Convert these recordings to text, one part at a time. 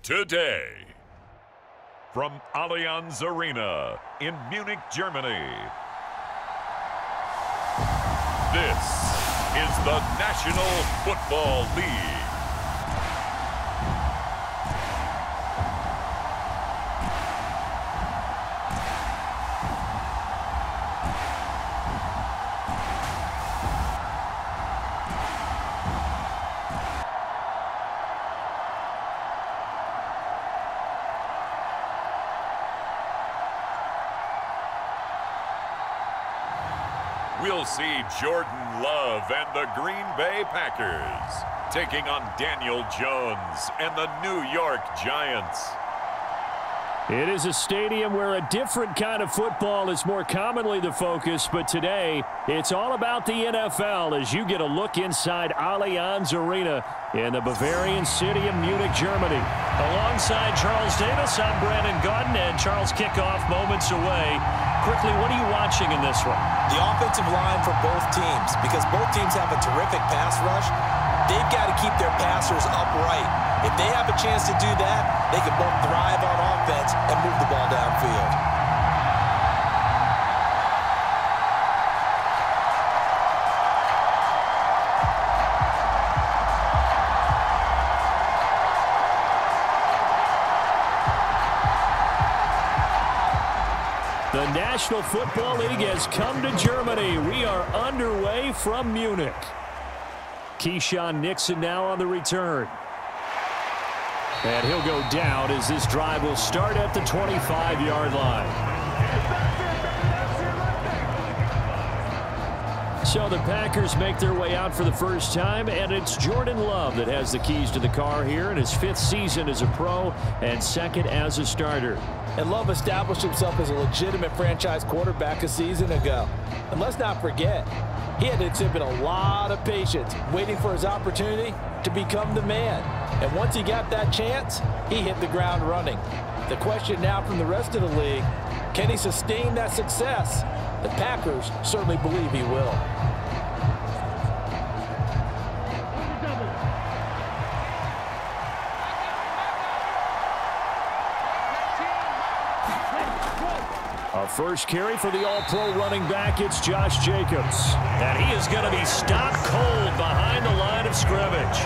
Today, from Allianz Arena in Munich, Germany, this is the National Football League. We'll see Jordan Love and the Green Bay Packers taking on Daniel Jones and the New York Giants. It is a stadium where a different kind of football is more commonly the focus, but today it's all about the NFL as you get a look inside Allianz Arena in the Bavarian city of Munich, Germany. Alongside Charles Davis, I'm Brandon Gaudin, and Charles Kickoff moments away. Quickly, what are you watching in this one? The offensive line for both teams, because both teams have a terrific pass rush. They've got to keep their passers upright. If they have a chance to do that, they can both thrive on offense and move the ball downfield. The National Football League has come to Germany. We are underway from Munich. Keyshawn Nixon now on the return. And he'll go down as this drive will start at the 25-yard line. So the Packers make their way out for the first time, and it's Jordan Love that has the keys to the car here in his 5th season as a pro and 2nd as a starter. And Love established himself as a legitimate franchise quarterback a season ago. And let's not forget, he had to exhibit a lot of patience waiting for his opportunity to become the man. And once he got that chance, he hit the ground running. The question now from the rest of the league, can he sustain that success? The Packers certainly believe he will. A first carry for the all-pro running back, it's Josh Jacobs. And he is going to be stopped cold behind the line of scrimmage.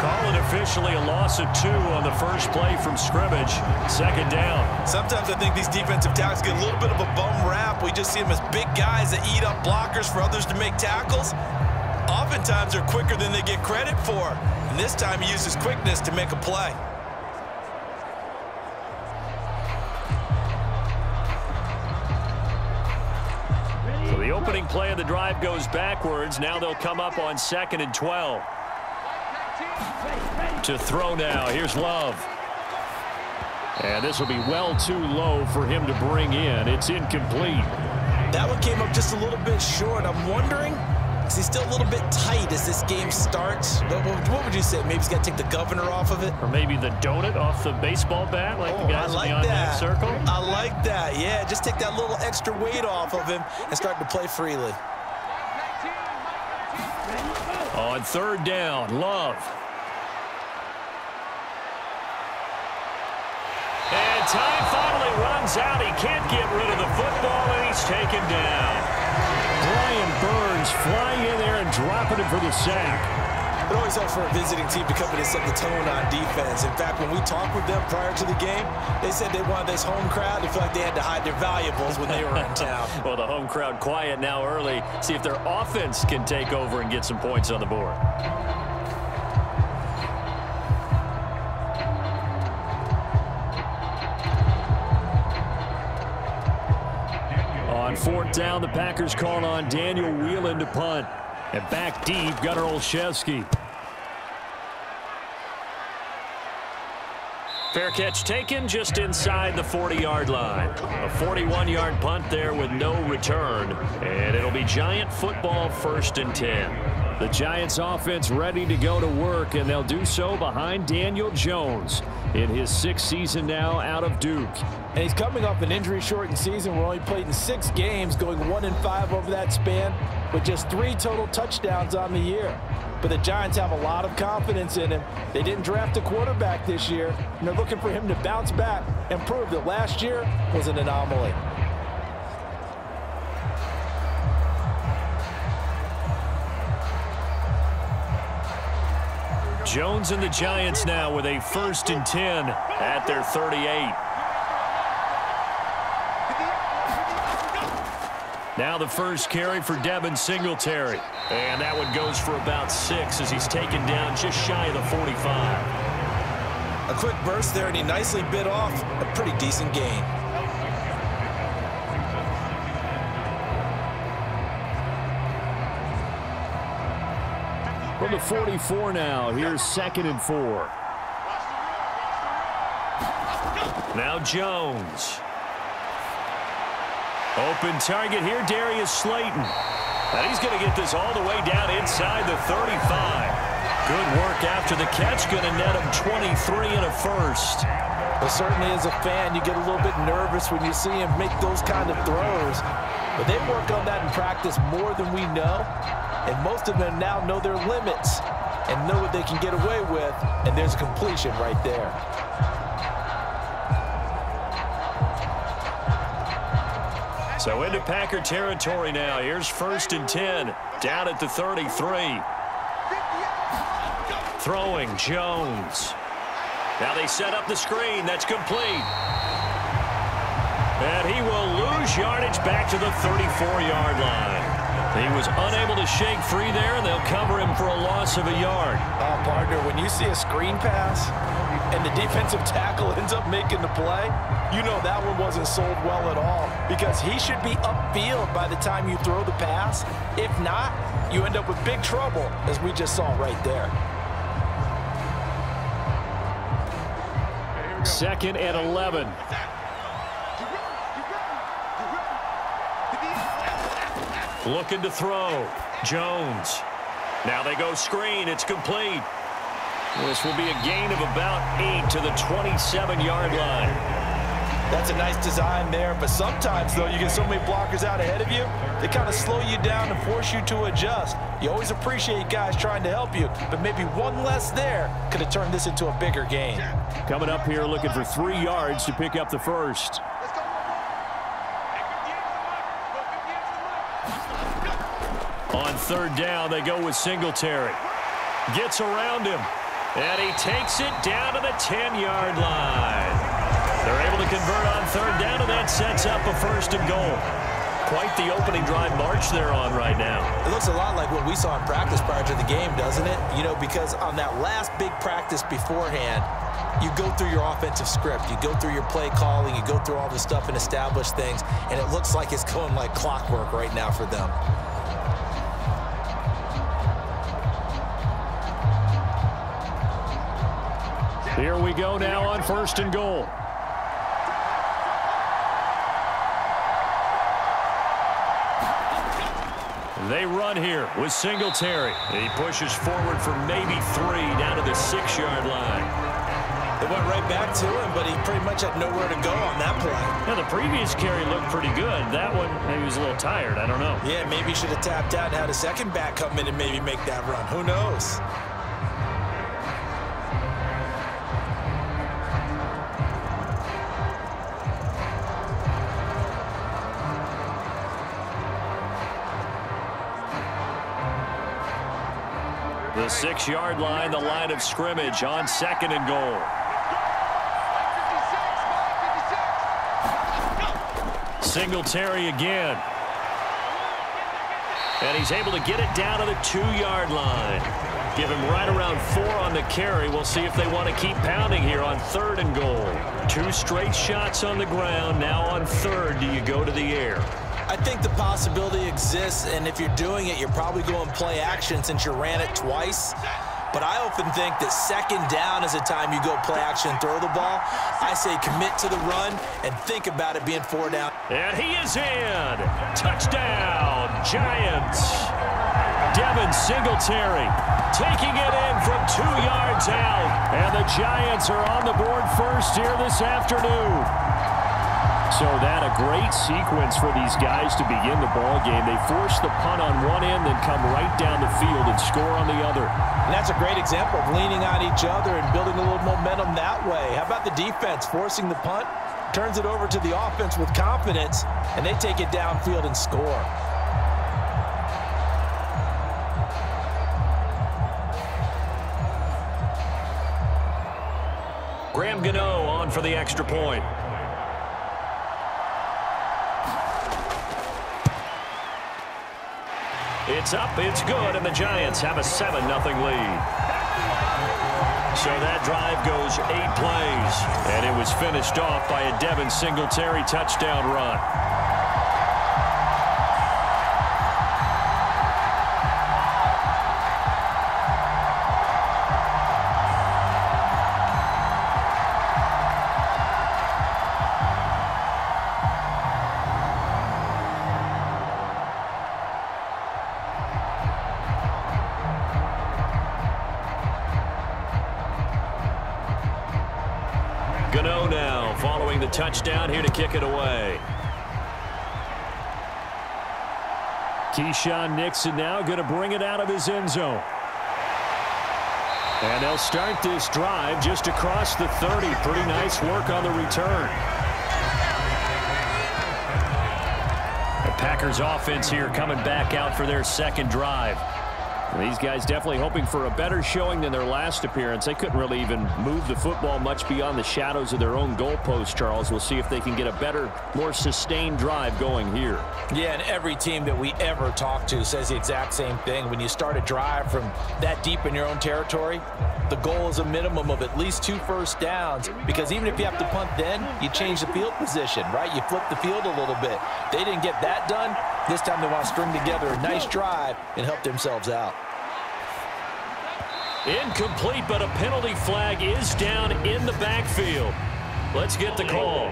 Call it officially a loss of 2 on the first play from scrimmage. 2nd down. Sometimes I think these defensive tackles get a little bit of a bum rap. We just see them as big guys that eat up blockers for others to make tackles. Oftentimes they're quicker than they get credit for. And this time he uses quickness to make a play. The opening play of the drive goes backwards. Now they'll come up on 2nd and 12. To throw now. Here's Love. And this will be well too low for him to bring in. It's incomplete. That one came up just a little bit short. I'm wondering, is he still a little bit tight as this game starts? What would you say? Maybe he's got to take the governor off of it? Or maybe the donut off the baseball bat like the guys in the on-deck circle? I like that. Yeah, just take that little extra weight off of him and start to play freely. On 3rd down, Love. And time finally runs out. He can't get rid of the football, and he's taken down. Brian Burns flying in there and dropping it for the sack. It always helps for a visiting team to come in and set the tone on defense. In fact, when we talked with them prior to the game, they said they wanted this home crowd to feel like they had to hide their valuables when they were in town. Well, the home crowd quiet now early. See if their offense can take over and get some points on the board. On 4th down, the Packers call on Daniel Whelan to punt. And back deep, Gunnar Olszewski. Fair catch taken just inside the 40-yard line. A 41-yard punt there with no return. And it'll be Giant football 1st and 10. The Giants offense ready to go to work, and they'll do so behind Daniel Jones in his 6th season now out of Duke. And he's coming off an injury-shortened season where he only played in 6 games, going 1-5 over that span, with just 3 total touchdowns on the year. But the Giants have a lot of confidence in him. They didn't draft a quarterback this year, and they're looking for him to bounce back and prove that last year was an anomaly. Jones and the Giants now with a 1st and 10 at their 38. Now the first carry for Devin Singletary. And that one goes for about 6 as he's taken down just shy of the 45. A quick burst there, and he nicely bit off a pretty decent gain. From the 44 now, here's 2nd and 4. Now Jones. Open target here, Darius Slayton. And he's going to get this all the way down inside the 35. Good work after the catch, going to net him 23 and a first. Well, certainly as a fan, you get a little bit nervous when you see him make those kind of throws. But they work on that in practice more than we know. And most of them now know their limits and know what they can get away with. And there's a completion right there. So into Packer territory now. Here's 1st and 10 down at the 33. Throwing Jones. Now they set up the screen. That's complete. And he will lose yardage back to the 34-yard line. He was unable to shake free there, and they'll cover him for a loss of a yard. Partner, when you see a screen pass and the defensive tackle ends up making the play, you know that one wasn't sold well at all, because he should be upfield by the time you throw the pass. If not, you end up with big trouble, as we just saw right there. 2nd and 11. Looking to throw. Jones. Now they go screen. It's complete. This will be a gain of about 8 to the 27-yard line. That's a nice design there, but sometimes, though, you get so many blockers out ahead of you, they kind of slow you down and force you to adjust. You always appreciate guys trying to help you, but maybe one less there could have turned this into a bigger gain. Coming up here looking for 3 yards to pick up the first. On 3rd down, they go with Singletary. Gets around him, and he takes it down to the 10-yard line. They're able to convert on 3rd down, and that sets up a 1st and goal. Quite the opening drive march they're on right now. It looks a lot like what we saw in practice prior to the game, doesn't it? You know, because on that last big practice beforehand, you go through your offensive script, you go through your play calling, you go through all the stuff and establish things, and it looks like it's going like clockwork right now for them. Here we go now on 1st and goal. They run here with Singletary. He pushes forward for maybe 3 down to the 6-yard line. They went right back to him, but he pretty much had nowhere to go on that play. Now, the previous carry looked pretty good. That one, maybe he was a little tired. I don't know. Yeah, maybe he should have tapped out and had a second back come in and maybe make that run. Who knows? The 6-yard line, the line of scrimmage on 2nd and goal. Singletary again. And he's able to get it down to the 2-yard line. Give him right around 4 on the carry. We'll see if they want to keep pounding here on 3rd and goal. 2 straight shots on the ground. Now on 3rd, do you go to the air? I think the possibility exists, and if you're doing it, you're probably going play action since you ran it twice. But I often think that 2nd down is the time you go play action and throw the ball. I say commit to the run and think about it being 4 down. And he is in. Touchdown, Giants. Devin Singletary taking it in from 2 yards out. And the Giants are on the board first here this afternoon. So that a great sequence for these guys to begin the ball game. They force the punt on one end, then come right down the field and score on the other. And that's a great example of leaning on each other and building a little momentum that way. How about the defense forcing the punt, turns it over to the offense with confidence, and they take it downfield and score. Graham Gano on for the extra point. It's up, it's good, and the Giants have a 7-0 lead. So that drive goes 8 plays, and it was finished off by a Devin Singletary touchdown run. Gano now following the touchdown here to kick it away. Keyshawn Nixon now going to bring it out of his end zone. And they'll start this drive just across the 30. Pretty nice work on the return. The Packers offense here coming back out for their second drive. And these guys definitely hoping for a better showing than their last appearance. They couldn't really even move the football much beyond the shadows of their own goalpost, Charles. We'll see if they can get a better, more sustained drive going here. Yeah, and every team that we ever talk to says the exact same thing. When you start a drive from that deep in your own territory, the goal is a minimum of at least 2 first downs, because even if you have to punt then, you change the field position, right? You flip the field a little bit. They didn't get that done. This time they want to string together a nice drive and help themselves out. Incomplete, but a penalty flag is down in the backfield. Let's get the call.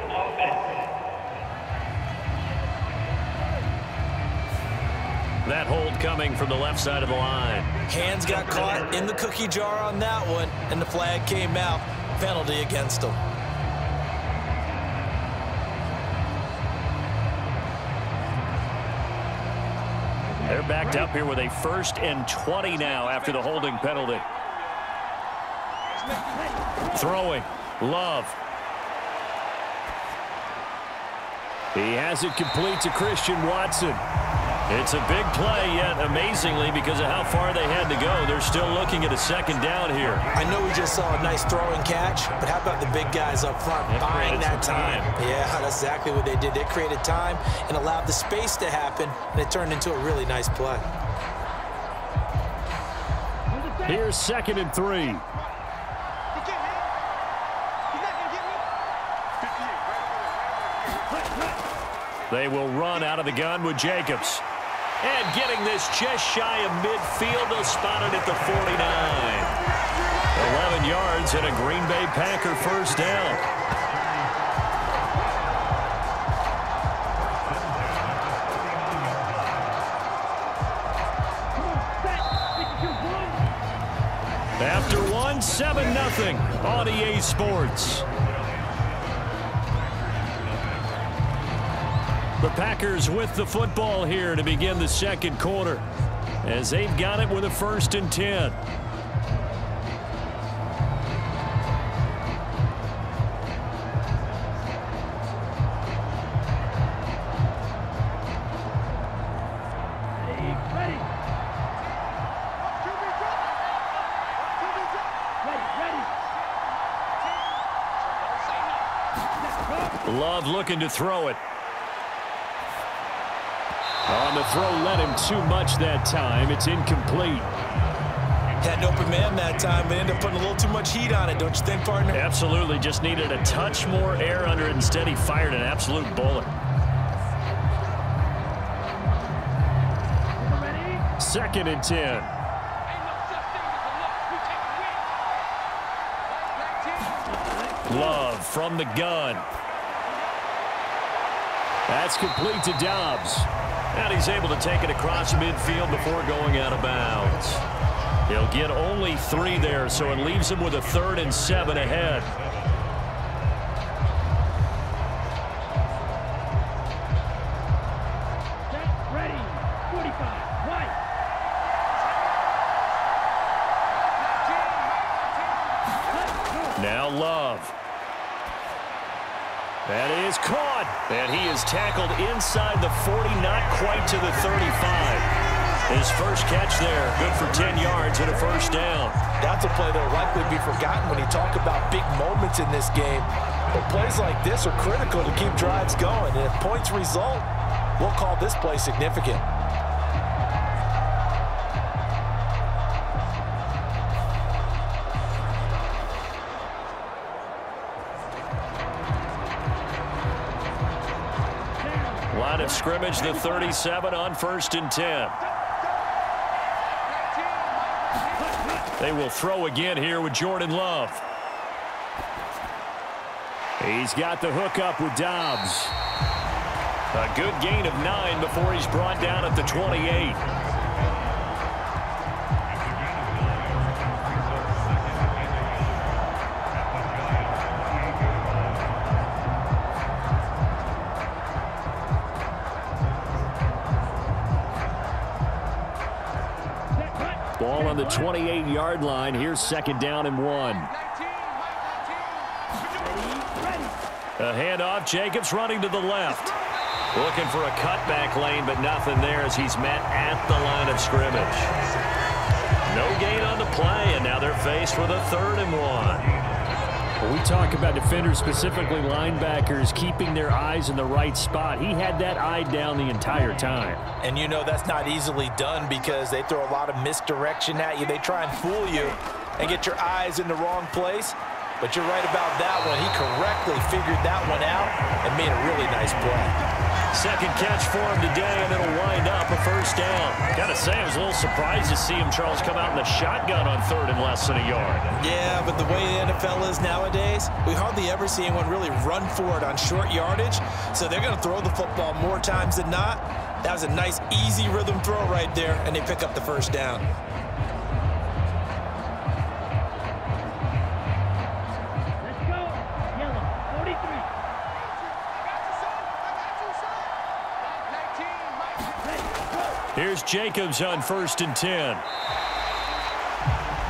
That hold coming from the left side of the line. Hands got caught in the cookie jar on that one, and the flag came out. Penalty against them. They're backed up here with a 1st and 20 now after the holding penalty. Throwing. Love. He has it complete to Christian Watson. It's a big play, yet amazingly, because of how far they had to go, they're still looking at a 2nd down here. I know we just saw a nice throw and catch, but how about the big guys up front buying that time? Yeah, that's exactly what they did. They created time and allowed the space to happen, and it turned into a really nice play. Here's 2nd and 3. They will run out of the gun with Jacobs. And getting this just shy of midfield, they'll spot it at the 49. 11 yards and a Green Bay Packer 1st down. After one, 7-0 on EA Sports. The Packers with the football here to begin the 2nd quarter, as they've got it with a 1st and 10. Love looking to throw it. On the throw, led him too much that time. It's incomplete. Had an open man that time, but ended up putting a little too much heat on it, don't you think, partner? Absolutely. Just needed a touch more air under it. Instead, he fired an absolute bullet. 2nd and 10. Love from the gun. That's complete to Dobbs. And he's able to take it across midfield before going out of bounds. He'll get only 3 there, so it leaves him with a 3rd and 7 ahead. Ready, 45, right. Now Love. That is caught. And he is tackled inside the 40, not quite to the 35. His first catch there, good for 10 yards and a first down. That's a play that will likely be forgotten when you talk about big moments in this game. But plays like this are critical to keep drives going. And if points result, we'll call this play significant. Line of scrimmage, the 37 on 1st and 10. They will throw again here with Jordan Love. He's got the hook up with Dobbs. A good gain of 9 before he's brought down at the 28. Ball on the 28-yard line. Here's 2nd down and 1. A handoff. Jacobs running to the left. Looking for a cutback lane, but nothing there as he's met at the line of scrimmage. No gain on the play, and now they're faced with a 3rd and 1. When we talk about defenders, specifically linebackers, keeping their eyes in the right spot, he had that eye down the entire time. And you know that's not easily done because they throw a lot of misdirection at you. They try and fool you and get your eyes in the wrong place. But you're right about that one. He correctly figured that one out and made a really nice play. Second catch for him today, and it'll wind up a first down. Gotta say, I was a little surprised to see him, Charles, come out in the shotgun on 3rd and less than a yard. Yeah, but the way the NFL is nowadays, we hardly ever see anyone really run for it on short yardage. So they're going to throw the football more times than not. That was a nice, easy rhythm throw right there, and they pick up the first down. Let's go. Yellow, 43. Here's Jacobs on 1st and 10.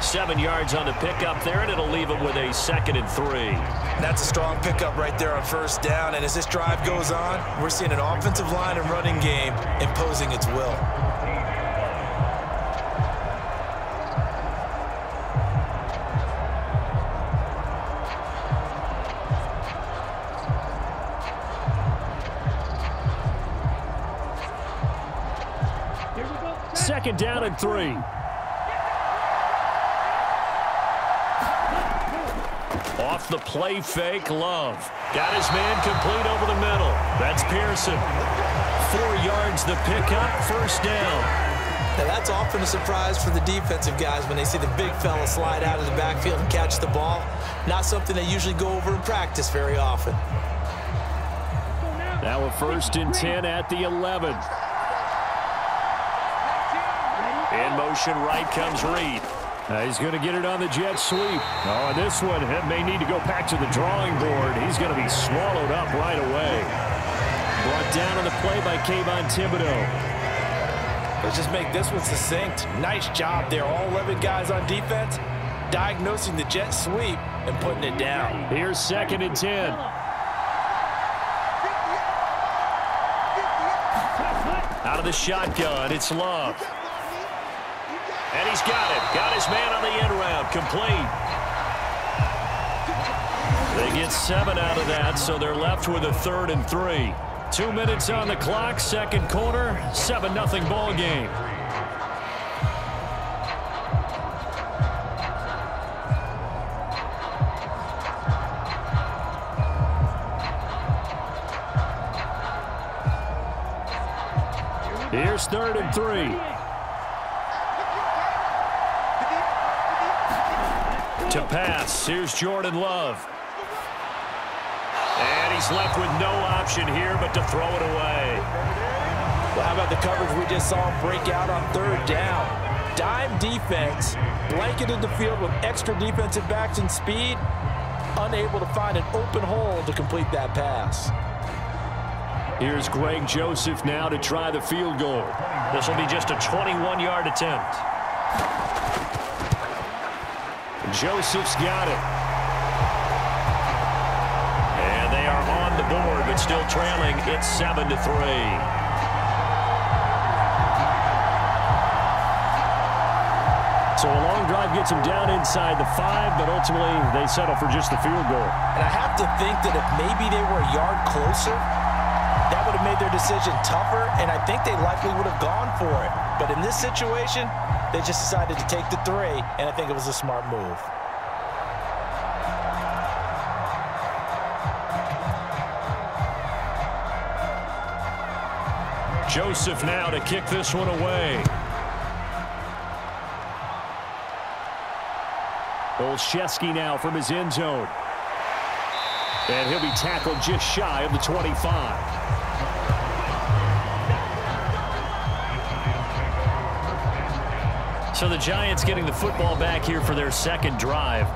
7 yards on the pickup there, and it'll leave him with a 2nd and 3. That's a strong pickup right there on first down. And as this drive goes on, we're seeing an offensive line and running game imposing its will. Second down and 3. Off the play fake, Love. Got his man complete over the middle. That's Pearson. 4 yards the pickup, first down. Now that's often a surprise for the defensive guys when they see the big fella slide out of the backfield and catch the ball. Not something they usually go over in practice very often. Now a 1st and 10 at the 11. In motion right comes Reed. He's going to get it on the jet sweep. Oh, this one may need to go back to the drawing board. He's going to be swallowed up right away. Brought down on the play by Kayvon Thibodeau. Let's just make this one succinct. Nice job there. All 11 guys on defense diagnosing the jet sweep and putting it down. Here's 2nd and 10. Out of the shotgun, it's Love. And he's got it. Got his man on the end route. Complete. They get 7 out of that, so they're left with a 3rd and 3. 2 minutes on the clock, second quarter, 7-0 ball game. Here's 3rd and 3. To pass, here's Jordan Love. And he's left with no option here but to throw it away. Well, how about the coverage we just saw break out on third down? Dime defense, blanketed the field with extra defensive backs and speed, unable to find an open hole to complete that pass. Here's Greg Joseph now to try the field goal. This will be just a 21-yard attempt. Joseph's got it. And they are on the board, but still trailing. It's 7-3. So a long drive gets them down inside the 5, but ultimately they settle for just the field goal. And I have to think that if maybe they were a yard closer, that would have made their decision tougher, and I think they likely would have gone for it. But in this situation, they just decided to take the 3, and I think it was a smart move. Joseph now to kick this one away. Olszewski now from his end zone. And he'll be tackled just shy of the 25. So the Giants getting the football back here for their second drive.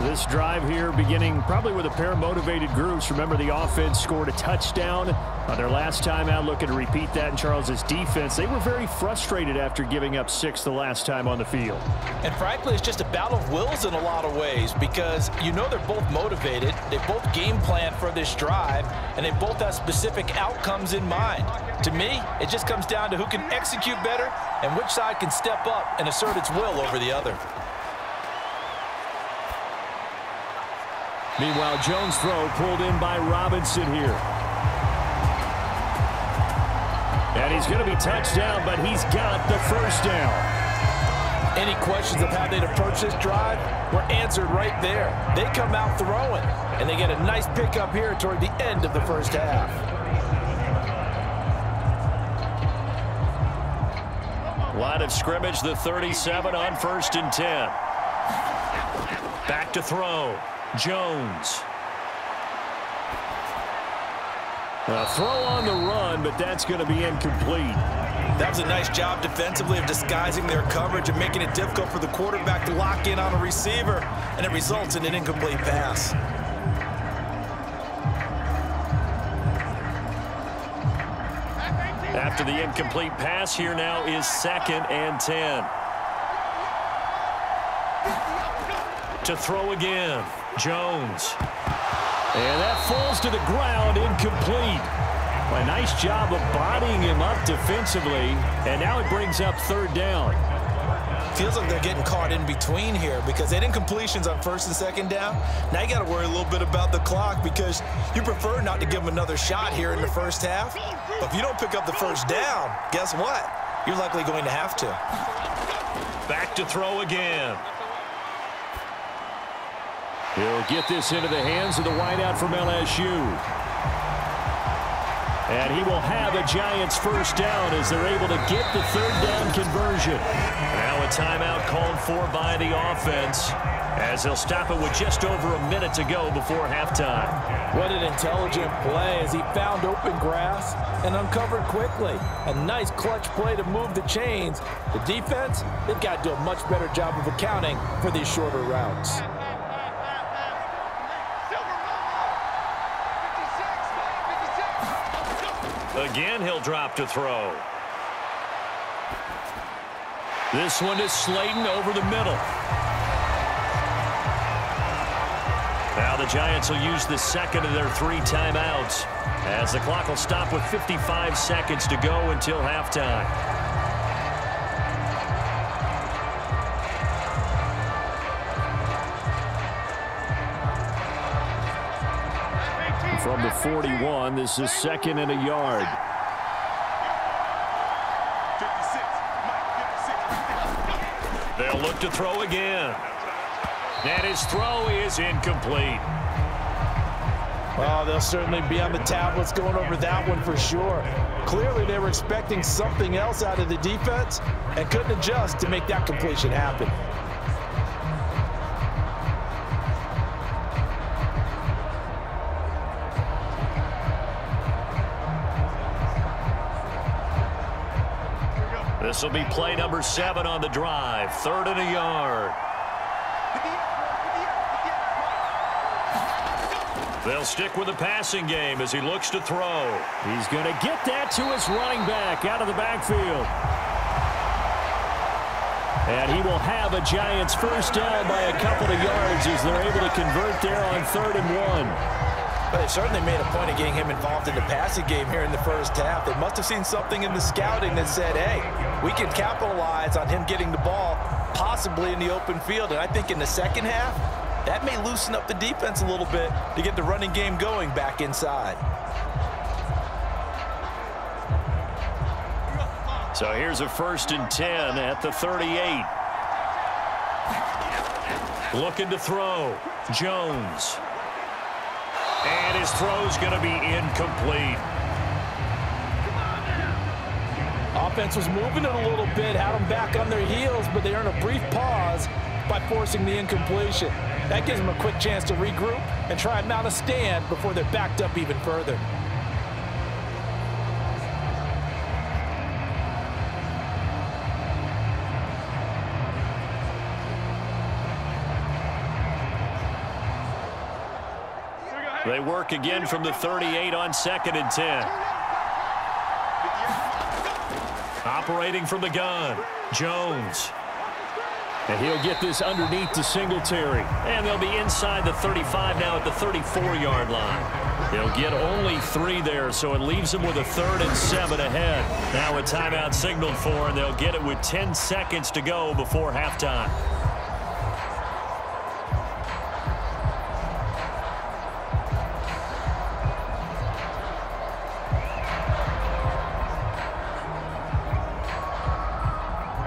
This drive here beginning probably with a pair of motivated groups. Remember, the offense scored a touchdown on their last time out, looking to repeat that in Charles's defense. They were very frustrated after giving up 6 the last time on the field. And frankly, it's just a battle of wills in a lot of ways, because you know they're both motivated, they both game plan for this drive, and they both have specific outcomes in mind. To me, it just comes down to who can execute better and which side can step up and assert its will over the other. Meanwhile, Jones' throw pulled in by Robinson here. And he's going to be touched down, but he's got the first down. Any questions of how they'd approach this drive were answered right there. They come out throwing, and they get a nice pickup here toward the end of the first half. Line of scrimmage, the 37 on 1st and 10. Back to throw. Jones. A throw on the run, but that's going to be incomplete. That was a nice job defensively of disguising their coverage and making it difficult for the quarterback to lock in on a receiver, and it results in an incomplete pass. After the incomplete pass, here now is 2nd and 10. To throw again. Jones. And that falls to the ground, incomplete. A nice job of bodying him up defensively, and now it brings up 3rd down. Feels like they're getting caught in between here, because they had incompletions on 1st and 2nd down. Now you got to worry a little bit about the clock, because you prefer not to give them another shot here in the first half. But if you don't pick up the 1st down, guess what? You're likely going to have to. Back to throw again. He'll get this into the hands of the wideout from LSU. And he will have a Giants first down as they're able to get the 3rd down conversion. Now a timeout called for by the offense, as they'll stop it with just over a minute to go before halftime. What an intelligent play as he found open grass and uncovered quickly. A nice clutch play to move the chains. The defense, they've got to do a much better job of accounting for these shorter routes. Again, he'll drop to throw. This one is Slayton over the middle. Now the Giants will use the 2nd of their 3 timeouts, as the clock will stop with 55 seconds to go until halftime. From the 41, this is 2nd and a yard. They'll look to throw again. And his throw is incomplete. Well, they'll certainly be on the tablets going over that one for sure. Clearly, they were expecting something else out of the defense and couldn't adjust to make that completion happen. This will be play number 7 on the drive. 3rd and a yard. They'll stick with the passing game as he looks to throw. He's going to get that to his running back out of the backfield. And he will have a Giants first down by a couple of yards as they're able to convert there on 3rd and 1. But they certainly made a point of getting him involved in the passing game here in the first half. They must have seen something in the scouting that said, hey, we can capitalize on him getting the ball possibly in the open field. And I think in the second half, that may loosen up the defense a little bit to get the running game going back inside. So here's a 1st and 10 at the 38. Looking to throw. Jones. And his throw's going to be incomplete. Offense was moving it a little bit, had them back on their heels, but they earned a brief pause by forcing the incompletion. That gives them a quick chance to regroup and try and mount a stand before they're backed up even further. They work again from the 38 on 2nd and 10. Operating from the gun, Jones. And he'll get this underneath to Singletary. And they'll be inside the 35 now at the 34-yard line. They'll get only 3 there, so it leaves them with a 3rd and 7 ahead. Now a timeout signaled for, and they'll get it with 10 seconds to go before halftime.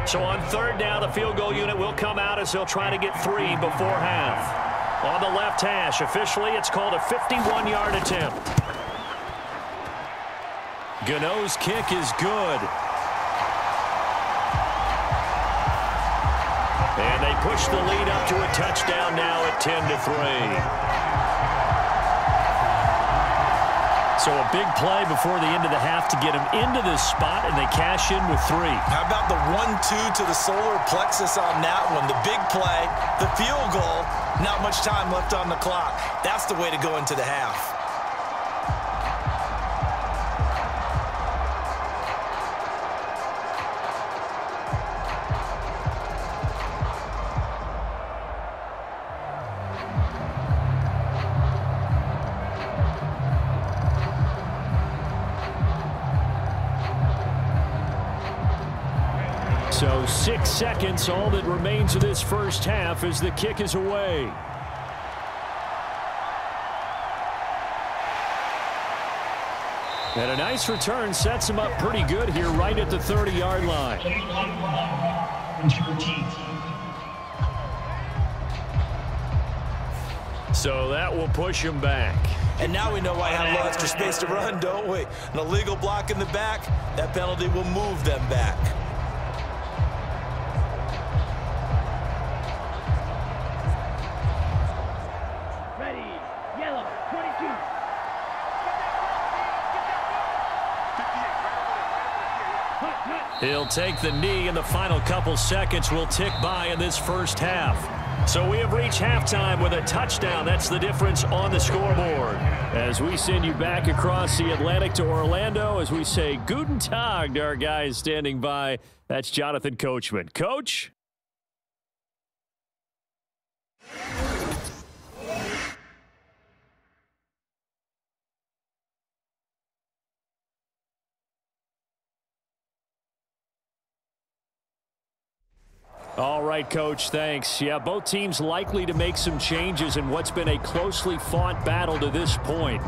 So on 3rd down, the field goal unit will come out as they'll try to get 3 before half. On the left hash, officially, it's called a 51-yard attempt. Gano's kick is good. And they push the lead up to a touchdown now at 10-3. So a big play before the end of the half to get him into this spot, and they cash in with 3. How about the 1-2 to the solar plexus on that one? The big play, the field goal, not much time left on the clock. That's the way to go into the half. So 6 seconds, all that remains of this first half as the kick is away. And a nice return sets him up pretty good here right at the 30-yard line. So that will push him back. And now we know why I have a little extra space to run, don't we? An illegal block in the back, that penalty will move them back. He'll take the knee, and the final couple seconds will tick by in this first half. So we have reached halftime with a touchdown. That's the difference on the scoreboard. As we send you back across the Atlantic to Orlando, as we say Guten Tag to our guys standing by, that's Jonathon Coachman. Coach? All right, Coach, thanks. Yeah, both teams likely to make some changes in what's been a closely fought battle to this point.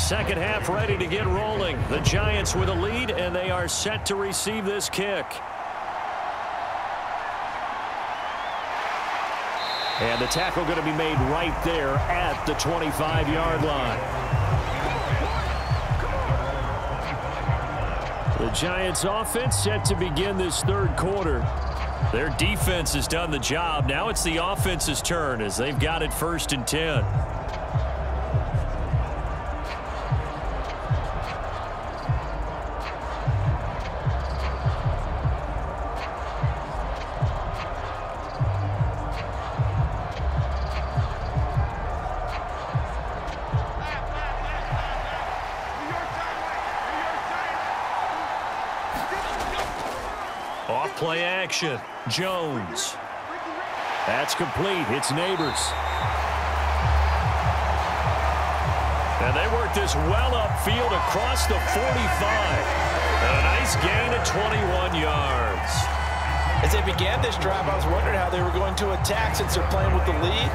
second half ready to get rolling. The Giants with a lead, and they are set to receive this kick. And the tackle going to be made right there at the 25-yard line. The Giants offense set to begin this third quarter. Their defense has done the job. Now it's the offense's turn as they've got it 1st and 10. Play action. Jones. That's complete. It's Nabers. And they work this well upfield across the 45. A nice gain of 21 yards. As they began this drive, I was wondering how they were going to attack since they're playing with the lead.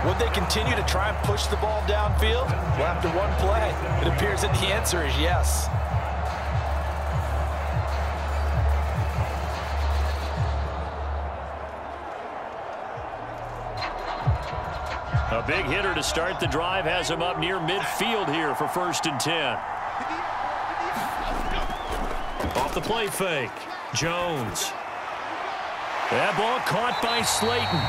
Would they continue to try and push the ball downfield? Well, after one play, it appears that the answer is yes. A big hitter to start the drive has him up near midfield here for 1st and 10. Off the play fake. Jones. That ball caught by Slayton.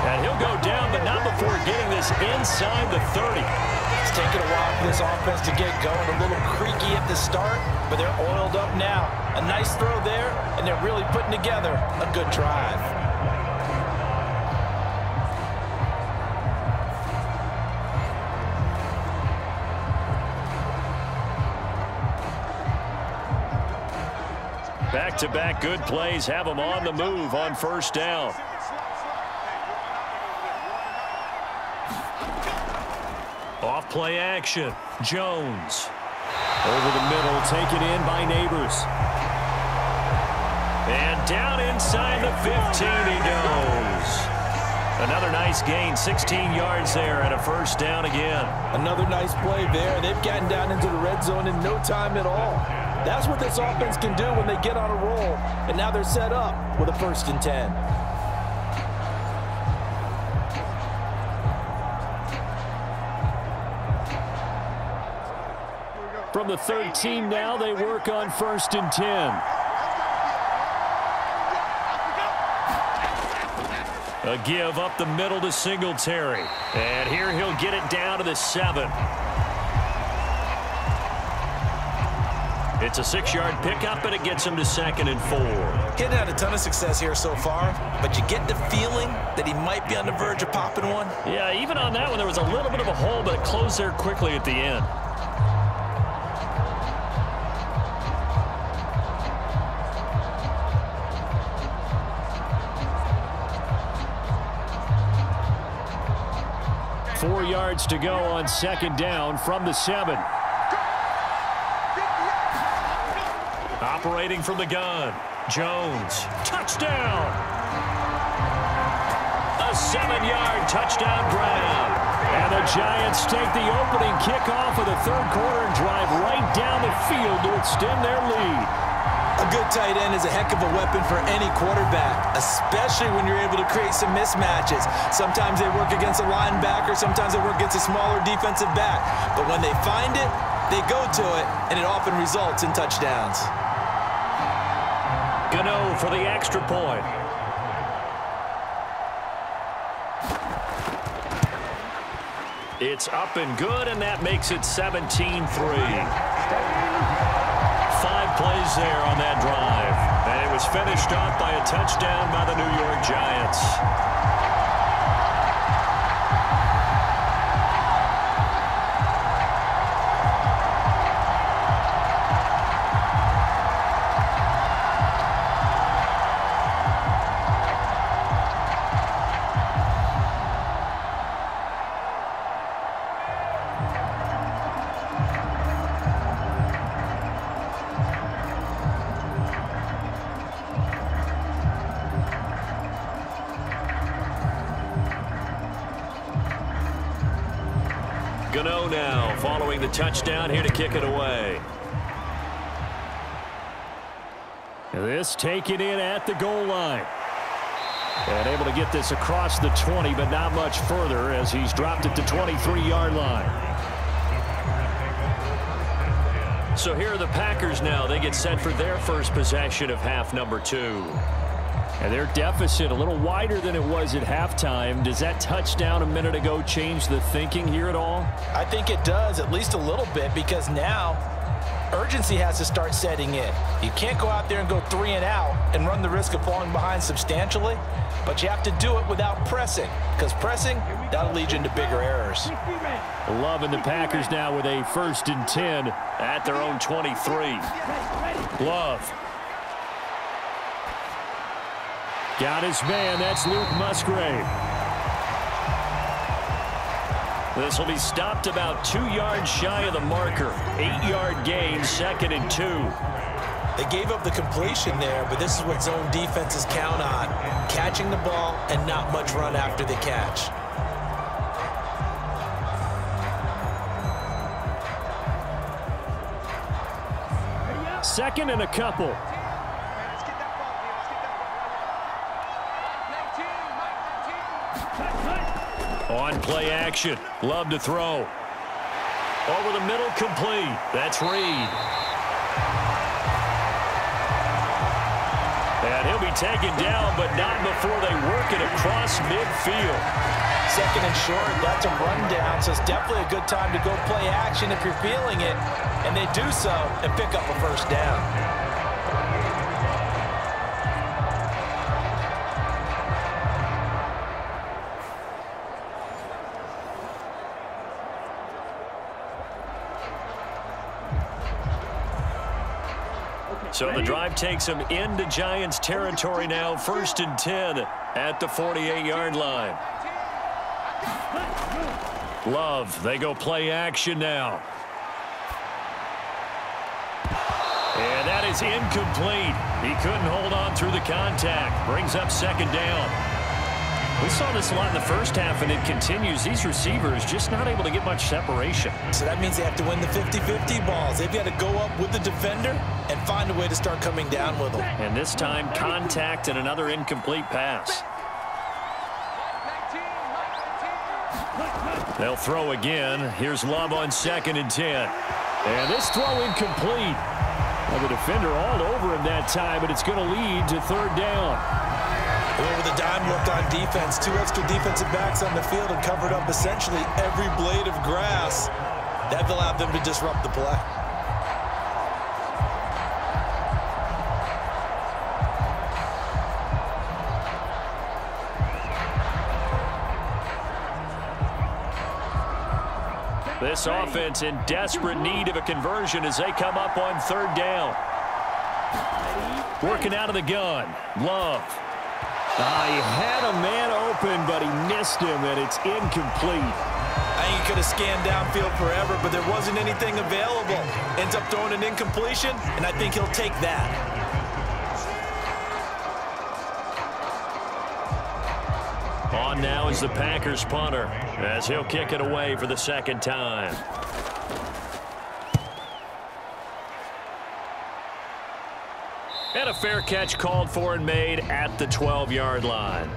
And he'll go down, but not before getting this inside the 30. It's taken a while for this offense to get going. A little creaky at the start, but they're oiled up now. A nice throw there, and they're really putting together a good drive. Back-to-back good plays have them on the move on 1st down. Off play action. Jones. Over the middle, taken in by Nabers. And down inside the 15 he goes. Another nice gain, 16 yards there and a 1st down again. Another nice play there. They've gotten down into the red zone in no time at all. That's what this offense can do when they get on a roll. And now they're set up with a 1st and 10. From the 13 now, they work on 1st and 10. A give up the middle to Singletary. And here he'll get it down to the 7. It's a 6-yard pickup, and it gets him to 2nd and 4. Getting had a ton of success here so far, but you get the feeling that he might be on the verge of popping one. Yeah, even on that one, there was a little bit of a hole, but it closed there quickly at the end. Four yards to go on 2nd down from the 7. Operating from the gun. Jones. Touchdown. A 7-yard touchdown grab. And the Giants take the opening kickoff of the third quarter and drive right down the field to extend their lead. A good tight end is a heck of a weapon for any quarterback, especially when you're able to create some mismatches. Sometimes they work against a linebacker, sometimes they work against a smaller defensive back. But when they find it, they go to it, and it often results in touchdowns. Gano for the extra point. It's up and good, and that makes it 17-3. 5 plays there on that drive. And it was finished off by a touchdown by the New York Giants. go now, following the touchdown here to kick it away. This taken in at the goal line. And able to get this across the 20, but not much further as he's dropped it to 23-yard line. So here are the Packers now. They get set for their first possession of half number 2. And their deficit a little wider than it was at halftime. Does that touchdown a minute ago change the thinking here at all? I think it does, at least a little bit, because now urgency has to start setting in. You can't go out there and go 3 and out and run the risk of falling behind substantially, but you have to do it without pressing, because pressing, that'll lead you into bigger errors. Loving the Packers now with a 1st and 10 at their own 23. Love. Got his man. That's Luke Musgrave. This will be stopped about 2 yards shy of the marker. 8-yard gain, 2nd and 2. They gave up the completion there, but this is what zone defenses count on. Catching the ball and not much run after the catch. Second and a couple. On play action. Love to throw. Over the middle, complete. That's Reed. And he'll be taken down, but not before they work it across midfield. 2nd and short, that's a rundown, so it's definitely a good time to go play action if you're feeling it. And they do so and pick up a 1st down. So the drive takes them into Giants territory now. 1st and 10 at the 48-yard line. Love, they go play action now. And that is incomplete. He couldn't hold on through the contact. Brings up 2nd down. We saw this a lot in the first half, and it continues. These receivers just not able to get much separation. So that means they have to win the 50-50 balls. They've got to go up with the defender and find a way to start coming down with them. And this time, contact and another incomplete pass. They'll throw again. Here's Love on 2nd and 10. And this throw incomplete. Well, the defender all over him that time, but it's going to lead to 3rd down. With a dime left on defense, 2 extra defensive backs on the field and covered up essentially every blade of grass. That allowed them to disrupt the play. This offense in desperate need of a conversion as they come up on 3rd down. Working out of the gun. Love. He had a man open, but he missed him, and it's incomplete. I think he could have scanned downfield forever, but there wasn't anything available. Ends up throwing an incompletion, and I think he'll take that. On now is the Packers punter, as he'll kick it away for the 2nd time. And a fair catch called for and made at the 12-yard line.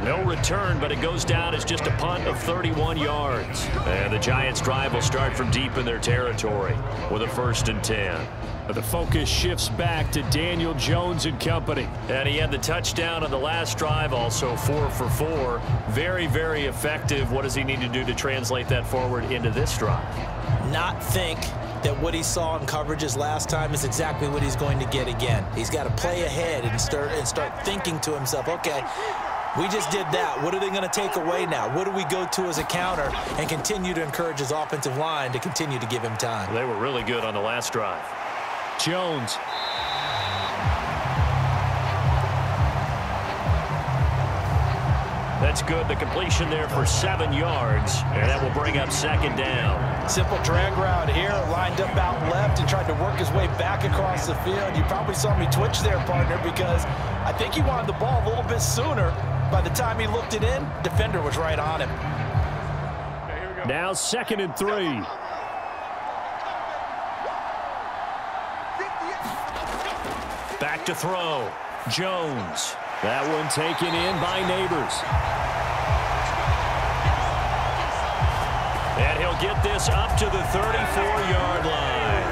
No return, but it goes down as just a punt of 31 yards. And the Giants' drive will start from deep in their territory with a 1st and 10. But the focus shifts back to Daniel Jones and company. And he had the touchdown on the last drive, also 4 for 4. Very, very effective. What does he need to do to translate that forward into this drive? Not think that what he saw in coverages last time is exactly what he's going to get again. He's got to play ahead and start thinking to himself, okay, we just did that. What are they going to take away now? What do we go to as a counter? And continue to encourage his offensive line to continue to give him time. They were really good on the last drive. Jones. That's good. The completion there for 7 yards. And that will bring up 2nd down. Simple drag route here. Lined up out left and tried to work his way back across the field. You probably saw me twitch there, partner, because I think he wanted the ball a little bit sooner. By the time he looked it in, defender was right on him. Okay, here we Now 2nd and 3. Back to throw. Jones. That one taken in by Nabers. And he'll get this up to the 34-yard line.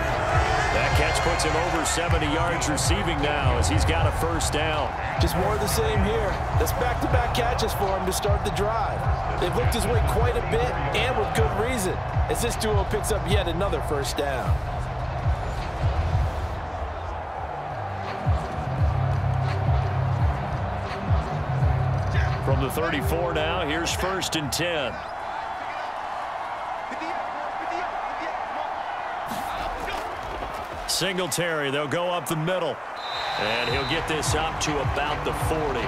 That catch puts him over 70 yards receiving now as he's got a first down. Just more of the same here. That's back-to-back catches for him to start the drive. They've looked his way quite a bit, and with good reason, as this duo picks up yet another first down. From the 34 now, here's 1st and 10. Singletary, they'll go up the middle. And he'll get this up to about the 40.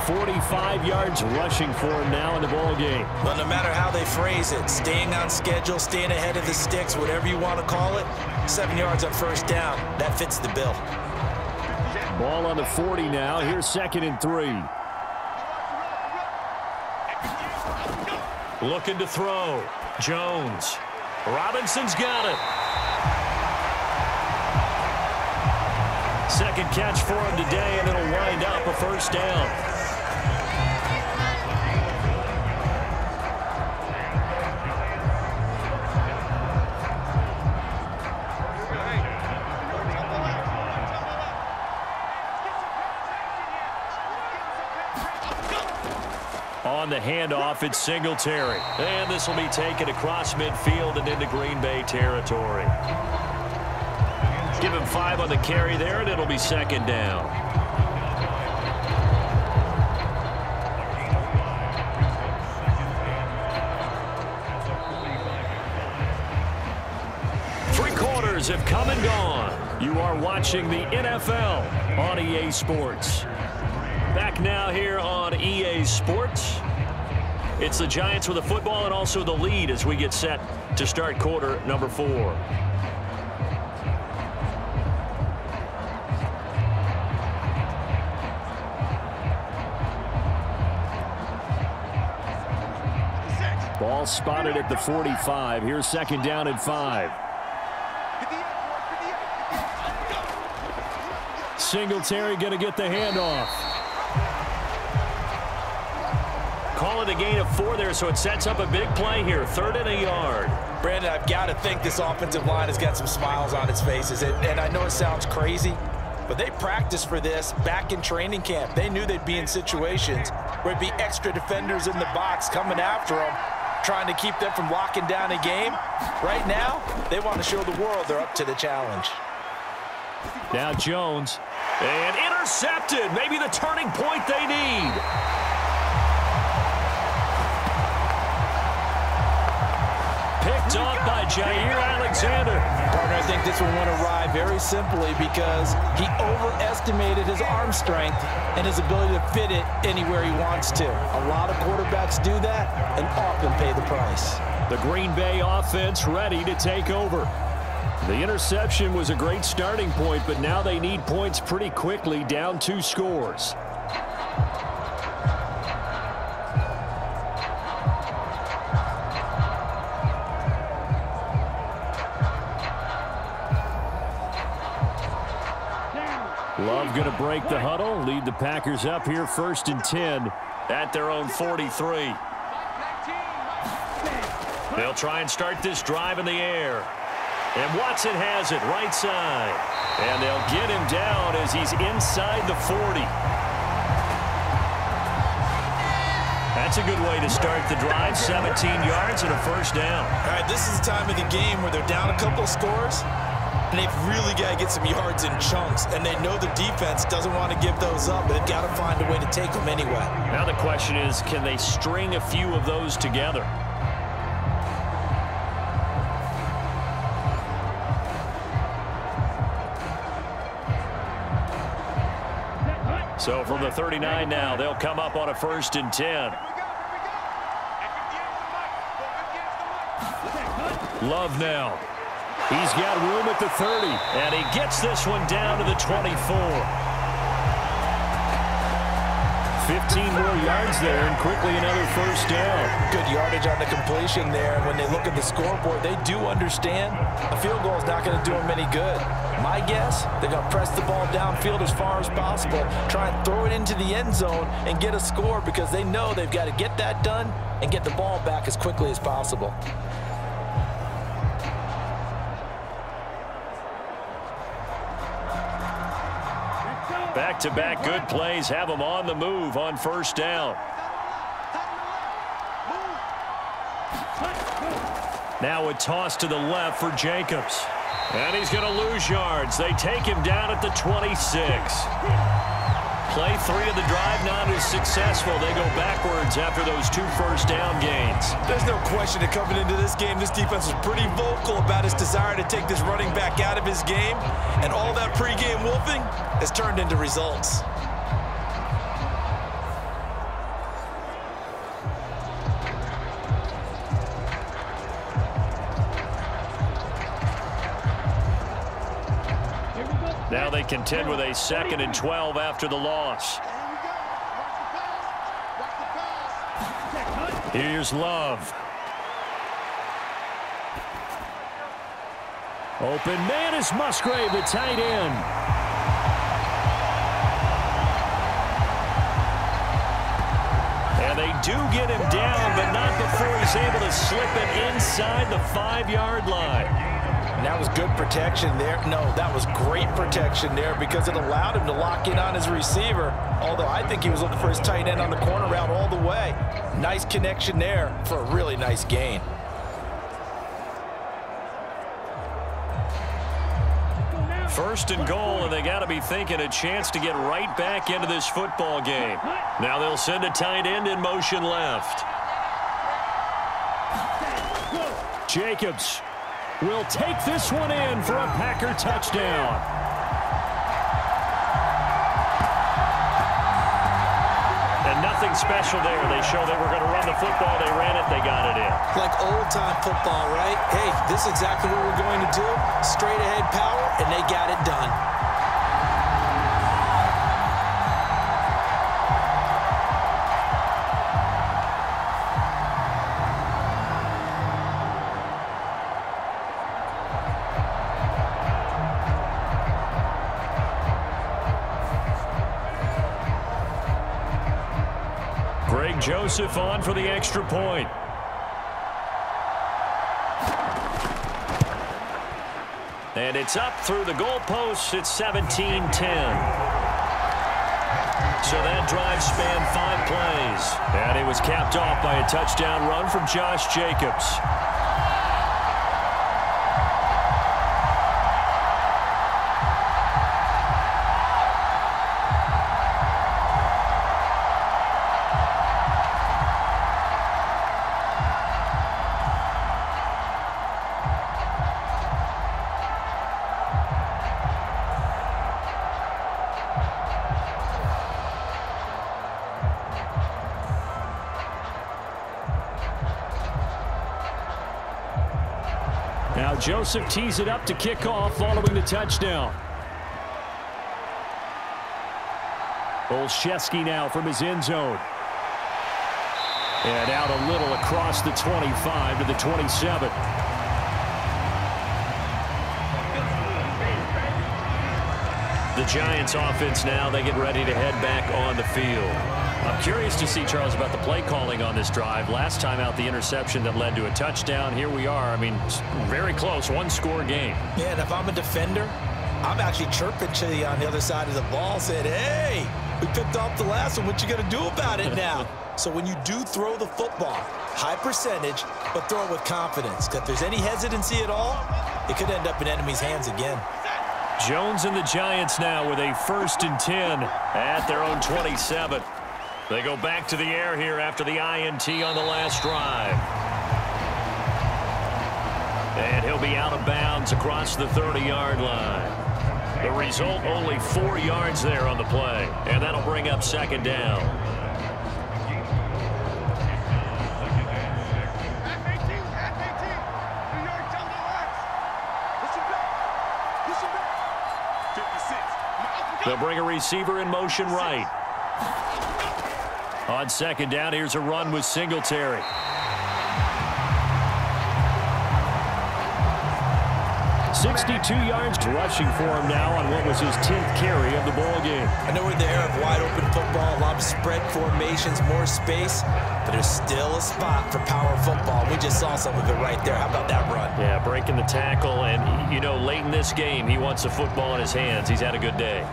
45 yards rushing for him now in the ball game. Well, no matter how they phrase it, staying on schedule, staying ahead of the sticks, whatever you want to call it, 7 yards on first down, that fits the bill. Ball on the 40 now. Here's 2nd and 3. Looking to throw. Jones. Robinson's got it. Second catch for him today, and it'll wind up a first down. On the handoff, it's Singletary. And this will be taken across midfield and into Green Bay territory. Give him 5 on the carry there, and it'll be 2nd down. Three quarters have come and gone. You are watching the NFL on EA Sports. Back now here on EA Sports. It's the Giants with the football and also the lead as we get set to start quarter number 4. Ball spotted at the 45. Here's 2nd down and 5. Singletary going to get the handoff. Call it a gain of 4 there, so it sets up a big play here. 3rd and a yard. Brandon, I've got to think this offensive line has got some smiles on its faces. And I know it sounds crazy, but they practiced for this back in training camp. They knew they'd be in situations where it'd be extra defenders in the box coming after them, trying to keep them from locking down a game. Right now, they want to show the world they're up to the challenge. Now Jones. And intercepted. Maybe the turning point they need. Picked off by Jair Alexander. Partner, I think this one went awry very simply because he overestimated his arm strength and his ability to fit it anywhere he wants to. A lot of quarterbacks do that and often pay the price. The Green Bay offense ready to take over. The interception was a great starting point, but now they need points pretty quickly, down 2 scores. Love going to break the huddle, lead the Packers up here 1st and 10 at their own 43. They'll try and start this drive in the air. And Watson has it right side. And they'll get him down as he's inside the 40. That's a good way to start the drive. 17 yards and a first down. All right, this is the time of the game where they're down a couple of scores, and they've really got to get some yards in chunks. And they know the defense doesn't want to give those up, but they've got to find a way to take them anyway. Now the question is, can they string a few of those together? So from the 39 now, they'll come up on a 1st and 10. Love now. He's got room at the 30. And he gets this one down to the 24. 15 more yards there and quickly another first down. Good yardage on the completion there. When they look at the scoreboard, they do understand a field goal is not going to do them any good. My guess, they're going to press the ball downfield as far as possible, try and throw it into the end zone and get a score because they know they've got to get that done and get the ball back as quickly as possible. Back-to-back good plays have them on the move on first down. Now a toss to the left for Jacobs. And he's going to lose yards. They take him down at the 26. Play 3 of the drive not as successful. They go backwards after those 2 first down gains. There's no question that coming into this game, this defense was pretty vocal about his desire to take this running back out of his game. And all that pregame wolfing has turned into results. Now they contend with a 2nd and 12 after the loss. Here's Love. Open man is Musgrave, the tight end. And they do get him down, but not before he's able to slip it inside the 5-yard line. And that was good protection there. No, that was great protection there because it allowed him to lock in on his receiver, although I think he was looking for his tight end on the corner route all the way. Nice connection there for a really nice gain. First and goal, and they got to be thinking a chance to get right back into this football game. Now they'll send a tight end in motion left. Jacobs will take this one in for a Packer touchdown. And nothing special there. They show they were going to run the football. They ran it. They got it in. Like old-time football, right? Hey, this is exactly what we're going to do. Straight-ahead power, and they got it done. Joseph on for the extra point. And it's up through the goalposts. It's 17-10. So that drive spanned 5 plays. And it was capped off by a touchdown run from Josh Jacobs. Now Joseph tees it up to kick off following the touchdown. Olszewski now from his end zone. And out a little across the 25 to the 27. The Giants offense now, they get ready to head back on the field. I'm curious to see, Charles, about the play calling on this drive. Last time out, the interception that led to a touchdown. Here we are. I mean, very close, 1-score game. Yeah, and if I'm a defender, I'm actually chirping to you on the other side of the ball, saying, hey, we picked off the last one. What you going to do about it now? So when you do throw the football, high percentage, but throw it with confidence. Because if there's any hesitancy at all, it could end up in enemy's hands again. Jones and the Giants now with a 1st and 10 at their own 27. They go back to the air here after the INT on the last drive. And he'll be out of bounds across the 30-yard line. The result, only 4 yards there on the play. And that'll bring up 2nd down. They'll bring a receiver in motion right. On second down, here's a run with Singletary. 62 yards rushing for him now on what was his 10th carry of the ball game. I know we're in the era of wide open football, a lot of spread formations, more space, but there's still a spot for power football. We just saw some of it right there. How about that run? Yeah, breaking the tackle, and you know, late in this game, he wants the football in his hands. He's had a good day.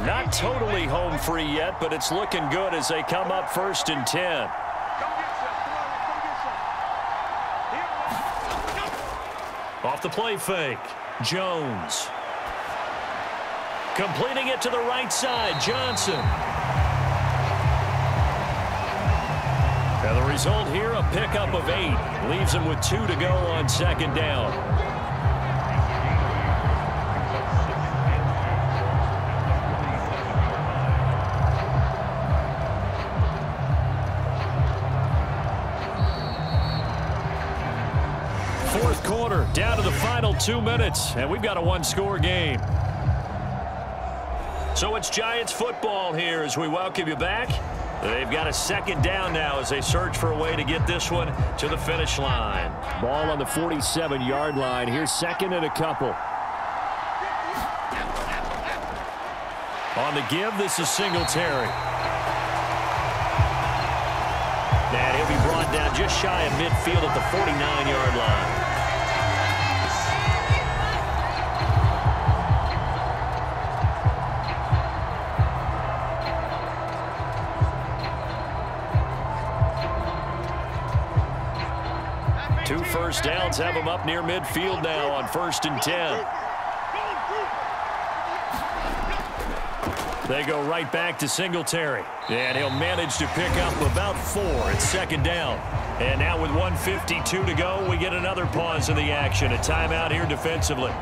Not totally home free yet, but it's looking good as they come up 1st and 10. Off the play fake, Jones. Completing it to the right side, Johnson. And the result here, a pickup of 8. Leaves him with 2 to go on second down. Fourth quarter, down to the final 2 minutes, and we've got a one-score game. So it's Giants football here as we welcome you back. They've got a second down now as they search for a way to get this one to the finish line. Ball on the 47-yard line. Here's second and a couple. On the give, this is Singletary. And he'll be brought down just shy of midfield at the 49-yard line. Two first downs have him up near midfield now on 1st and 10. They go right back to Singletary. And he'll manage to pick up about 4 at second down. And now with 1:52 to go, we get another pause in the action. A timeout here defensively.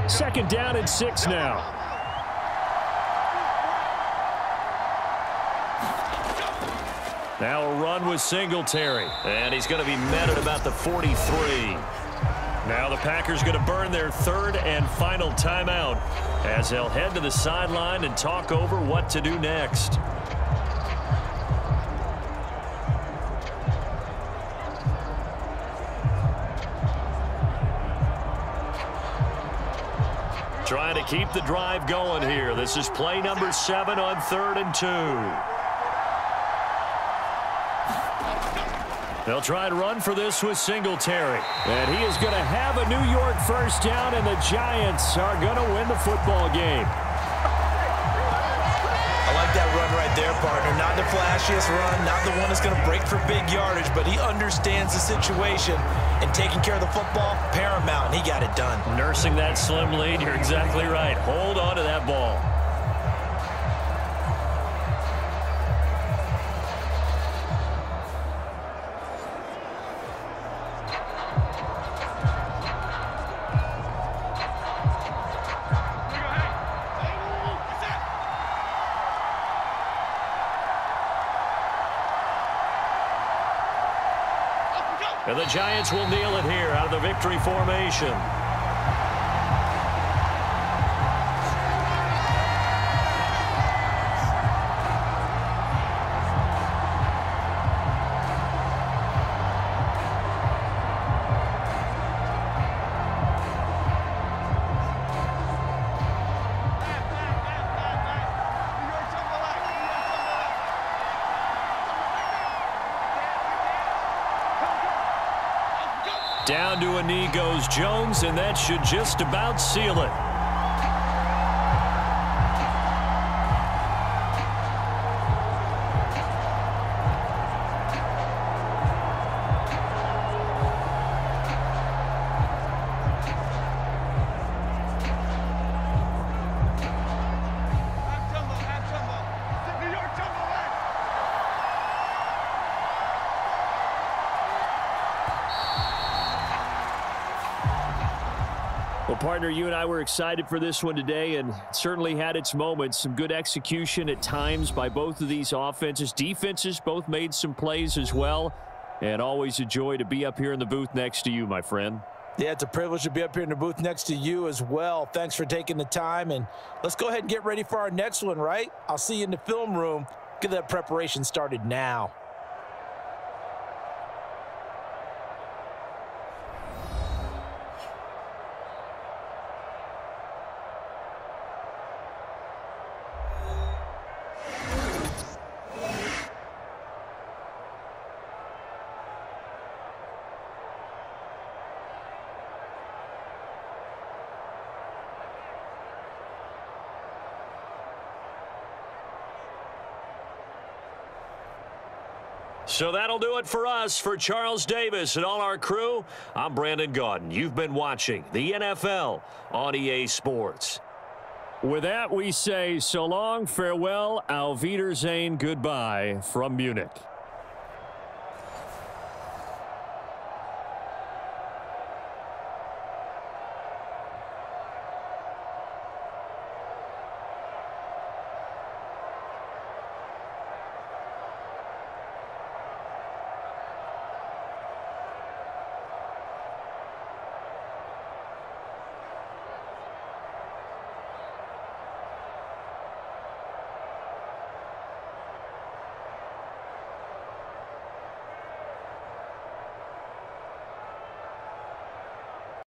Second down and 6 now. Now a run with Singletary. And he's going to be met at about the 43. Now the Packers going to burn their 3rd and final timeout as they'll head to the sideline and talk over what to do next. Trying to keep the drive going here. This is play number 7 on 3rd and 2. They'll try and run for this with Singletary. And he is going to have a New York first down, and the Giants are going to win the football game. I like that run right there, partner. Not the flashiest run, not the one that's going to break for big yardage, but he understands the situation, and taking care of the football, paramount, and he got it done. Nursing that slim lead, you're exactly right. Hold on to that ball. And the Giants will kneel it here out of the victory formation. Down to a knee goes Jones, and that should just about seal it. Well, partner, you and I were excited for this one today, and it certainly had its moments. Some good execution at times by both of these offenses. Defenses both made some plays as well, and always a joy to be up here in the booth next to you, my friend. Yeah, it's a privilege to be up here in the booth next to you as well. Thanks for taking the time, and let's go ahead and get ready for our next one, right? I'll see you in the film room. Get that preparation started now. So that'll do it for us. For Charles Davis and all our crew, I'm Brandon Gaudin. You've been watching the NFL on EA Sports. With that, we say so long, farewell, auf Wiedersehen, goodbye from Munich.